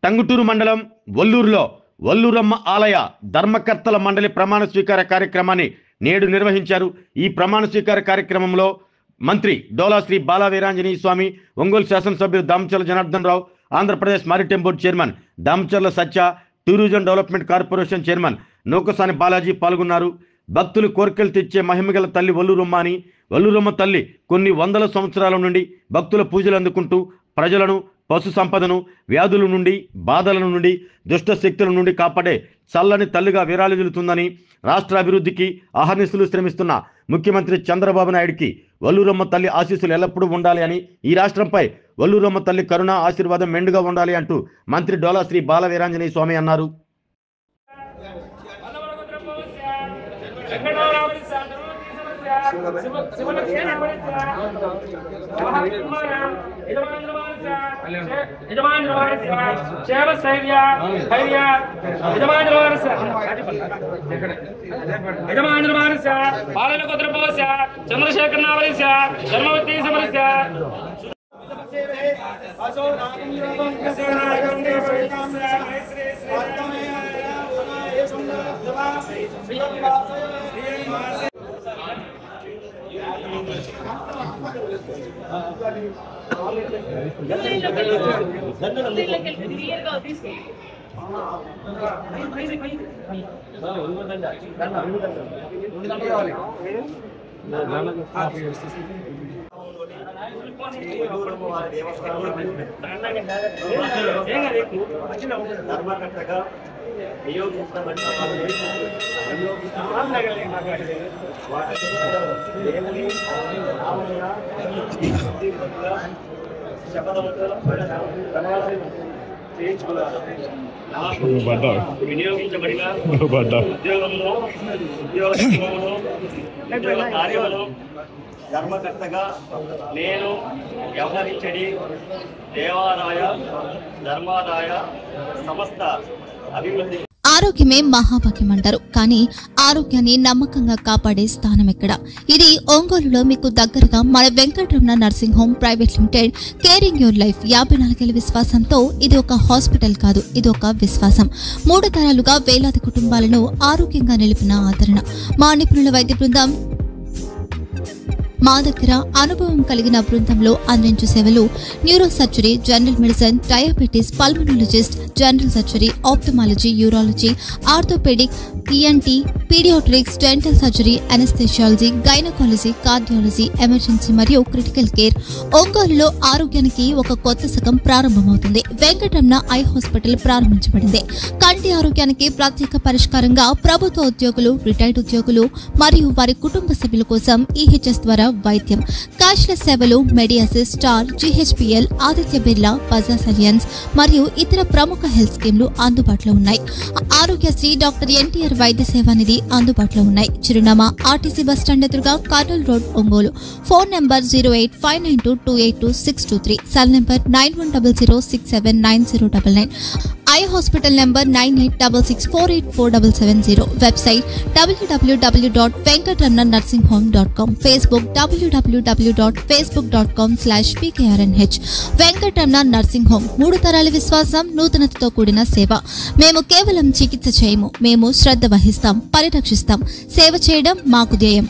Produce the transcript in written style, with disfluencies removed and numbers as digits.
టంగుటూరు మండలం వల్లూరులో వల్లూరమ్మ ఆలయ ధర్మకర్తల మండలి ప్రమాణ స్వీకార కార్యక్రమాన్ని నేడు నిర్వహించారు. ఈ ప్రమాణ స్వీకార కార్యక్రమంలో మంత్రి డోలా శ్రీ బాలా వీరాంజనేయ స్వామి, ఒంగోలు శాసనసభ్యులు Damacharla Janardhan Rao, Andhra Pradesh maritime board chairman Damacharla Satya, tourism development corporation chairman Nookasani Balaji పాల్గొన్నారు. భక్తులు కోరికలు తెచ్చే మహిమగల తల్లి వల్లూరమ్మ అని, వల్లూరమ్మ తల్లి కొన్ని వందల సంవత్సరాల నుండి భక్తుల పూజలు అందుకుంటూ ప్రజలను, పశు సంపదను, వ్యాధుల నుండి, బాధల నుండి, దుష్ట శక్తుల నుండి కాపాడే చల్లని తల్లిగా విరాళిల్లుతుందని, రాష్ట్ర అభివృద్ధికి అహర్నిశలు శ్రమిస్తున్న ముఖ్యమంత్రి చంద్రబాబు నాయుడికి వల్లూరమ్మ తల్లి ఆశీస్సులు ఎల్లప్పుడూ ఉండాలి అని, ఈ రాష్ట్రంపై వల్లూరమ్మ తల్లి కరుణ ఆశీర్వాదం మెండుగా ఉండాలి అంటూ మంత్రి డోలా శ్రీ బాల వీరాంజనేయ స్వామి అన్నారు. చంద్రశేఖర్ నావలిస ధర్మవతి సమరస్య ధర్మకర్తగా నియోగించబడిన వినియోగించబడిన ఉద్యోగంలో కార్యంలో ధర్మకర్తగా నేను వ్యవహరించడి దేవాదాయ ధర్మాదాయ సంస్థ అభివృద్ధి. ఆరోగ్యమే మహాభాగ్యం అంటారు, కానీ ఆరోగ్యాన్ని నమ్మకంగా కాపాడే స్థానం ఎక్కడ? ఇది ఒంగోలులో మీకు దగ్గరగా మన Venkataramana nursing home private limited. Caring your life 54 ఏళ్ల విశ్వాసంతో ఇది ఒక హాస్పిటల్ కాదు, ఇది ఒక విశ్వాసం. 3 తరాలుగా వేలాది కుటుంబాలను ఆరోగ్యంగా నిలిపిన ఆదరణ. మా నిపుణుల వైద్య బృందం మా దగ్గర అనుభవం కలిగిన బృందంలో అందించే సేవలు neuro surgery, general medicine, diabetes, pulmonologist, general surgery, ophthalmology, urology, orthopaedic, ENT, paediatrics, dental surgery, anaesthesiology, gynaecology, cardiology, emergency మరియు క్రిటికల్ కేర్. ఒంగోలులో ఆరోగ్యానికి ఒక కొత్త శకం ప్రారంభమవుతుంది. వెంకటరమణ ఐ హాస్పిటల్ ప్రారంభించబడింది. కంటి ఆరోగ్యానికి ప్రత్యేక పరిష్కారంగా ప్రభుత్వ ఉద్యోగులు, రిటైర్డ్ ఉద్యోగులు మరియు వారి కుటుంబ సభ్యుల కోసం ఈహెచ్ఎస్ ద్వారా వైద్యం, క్యాష్లెస్ సేవలు, మెడియాసిస్, స్టార్, జీహెచ్పీఎల్, ఆదిత్య బిర్లా, బజాజ్ అలియన్స్ మరియు ఇతర ప్రముఖ హెల్త్ స్కీమ్లు అందుబాటులో ఉన్నాయి. ఆరోగ్యశ్రీ, డాక్టర్ ఎన్టీఆర్ వైద్య సేవానిధి అందుబాటులో ఉన్నాయి. చిరునామా ఆర్టీసీ బస్టాండ్ ఎదురుగా, Kurnool road, Ongole. Phone number 08592282623, cell number 9100679099, eye hospital number 9866484770, website www.venkatramanarsinghome.com, Facebook www.facebook.com/pkrnh. Venkataramana nursing home, 3 తరాల విశ్వాసం, నూతనతతో కూడిన సేవ. మేము కేవలం చికిత్స చేయము, మేము శ్రద్ధ వహిస్తాం, పరిరక్షిస్తాం. సేవ చేయడం మాకు ధ్యేయం.